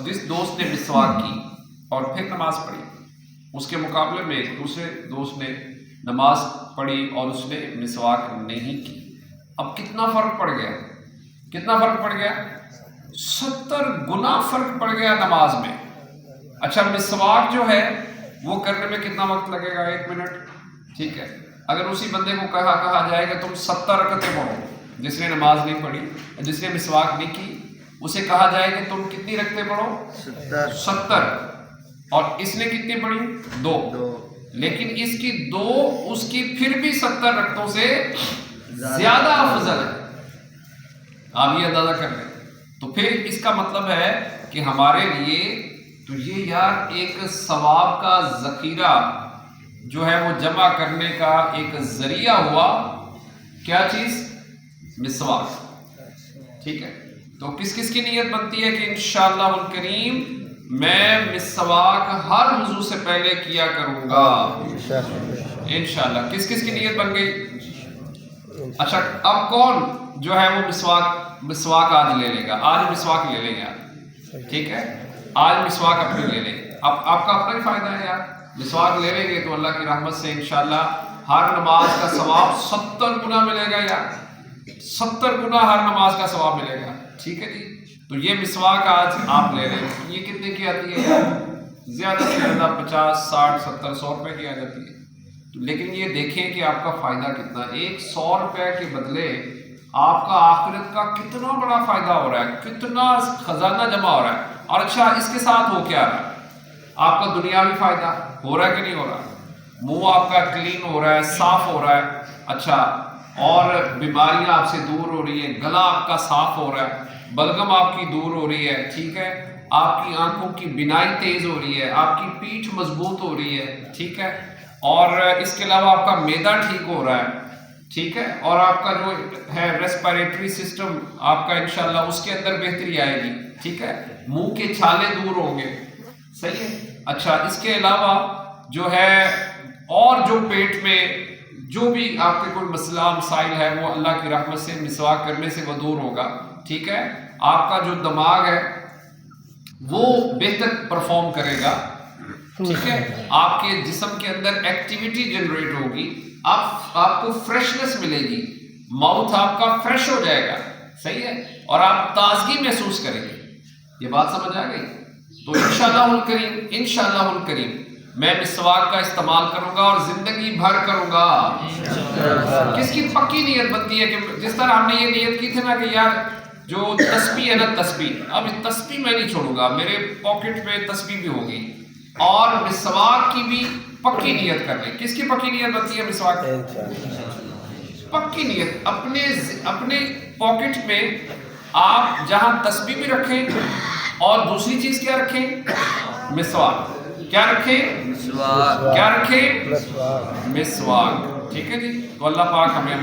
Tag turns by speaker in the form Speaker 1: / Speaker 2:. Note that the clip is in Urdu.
Speaker 1: جس دوست نے مسواک کی اور پھر نماز پڑھی، اس کے مقابلے میں ایک دوسرے دوست نے نماز پڑھی اور اس نے مسواک نہیں کی، اب کتنا فرق پڑ گیا؟ کتنا فرق پڑ گیا؟ 70 گنا فرق پڑ گیا نماز میں۔ اچھا، مسواک جو ہے وہ کرنے میں کتنا وقت لگے گا؟ 1 منٹ، ٹھیک ہے۔ اگر اسی بندے کو کہا جائے کہ تم 70 رکعتیں پڑھو، جس نے نماز نہیں پڑھی، جس نے مسواک نہیں کی، اسے کہا جائے کہ تم کتنی رکعتیں پڑھو؟ 70، اور اس نے کتنی پڑھی؟ 2، لیکن اس کی 2 اس کی پھر بھی 70 رکعتوں سے زیادہ افضل ہے۔ آپ یہ اندازہ کر لیں، تو پھر اس کا مطلب ہے کہ ہمارے لیے تو یہ یار ایک ثواب کا ذخیرہ جو ہے وہ جمع کرنے کا ایک ذریعہ ہوا۔ کیا چیز؟ مسواک، ٹھیک ہے۔ تو کس کس کی نیت بنتی ہے کہ انشاءاللہ الکریم میں مسواک ہر وضو سے پہلے کیا کروں گا انشاءاللہ؟ کس کس کی نیت بن گئی؟ اچھا، اب کون جو ہے وہ مسواک آج لے لے گا؟ آج مسواک لے لیں گے آپ، ٹھیک ہے؟ آج مسواک اپنی لے لیں گے۔ اب آپ کا اپنا ہی فائدہ ہے یار، مسواک لے لیں گے تو اللہ کی رحمت سے انشاءاللہ ہر نماز کا ثواب 70 گنا ملے گا یار، 70 گنا ہر نماز کا ثواب ملے گا، ٹھیک ہے جی۔ تو یہ مسواک آج آپ لے لیں، یہ کتنے کی آتی ہے یار؟ زیادہ سے زیادہ 50 60 70 100 روپے کی آ جاتی ہے، لیکن یہ دیکھیں کہ آپ کا فائدہ کتنا ہے۔ ایک 100 روپے کے بدلے آپ کا آخرت کا کتنا بڑا فائدہ ہو رہا ہے، کتنا خزانہ جمع ہو رہا ہے۔ اور اچھا، اس کے ساتھ ہو کیا رہا ہے؟ آپ کا دنیاوی فائدہ ہو رہا ہے کہ نہیں ہو رہا؟ منہ آپ کا کلین ہو رہا ہے، صاف ہو رہا ہے، اچھا، اور بیماریاں آپ سے دور ہو رہی ہیں، گلا آپ کا صاف ہو رہا ہے، بلغم آپ کی دور ہو رہی ہے، ٹھیک ہے، آپ کی آنکھوں کی بینائی تیز ہو رہی ہے، آپ کی پیٹھ مضبوط ہو رہی ہے، ٹھیک ہے، اور اس کے علاوہ آپ کا معدہ ٹھیک ہو رہا ہے، ٹھیک ہے، اور آپ کا جو ہے ریسپیریٹری سسٹم آپ کا انشاءاللہ اس کے اندر بہتری آئے گی، ٹھیک ہے، منہ کے چھالے دور ہوں گے، صحیح ہے۔ اچھا، اس کے علاوہ جو ہے اور جو پیٹ میں جو بھی آپ کے کوئی مسئلہ مسائل ہے وہ اللہ کی رحمت سے مسواک کرنے سے وہ دور ہوگا، ٹھیک ہے۔ آپ کا جو دماغ ہے وہ بہتر پرفارم کرے گا، ٹھیک ہے، آپ کے جسم کے اندر ایکٹیویٹی جنریٹ ہوگی، آپ کو فریشنس ملے گی، ماؤتھ آپ کا فریش ہو جائے گا، صحیح ہے، اور آپ تازگی محسوس کریں گے۔ یہ بات سمجھ آ گئی؟ تو انشاءاللہ الکریم میں مسواک کا استعمال کروں گا اور زندگی بھر کروں گا۔ کس کی پکی نیت بنتی ہے کہ جس طرح ہم نے یہ نیت کی تھی نا کہ یار جو تسبیح ہے نا، تسبیح، اب تسبیح میں نہیں چھوڑوں گا، میرے پاکٹ میں تسبیح بھی ہوگی، اور مسواک کی بھی پکی نیت کر لیں۔ کس کی پکی نیت بنتی ہے مسواک؟ پکی نیت اپنے پاکٹ میں آپ جہاں تسبیح بھی رکھیں اور دوسری چیز کیا رکھیں؟ مسواک۔ کیا رکھیں؟ مسواک۔ کیا رکھیں؟ مسواک، ٹھیک ہے جی۔ تو اللہ پاک ہمیں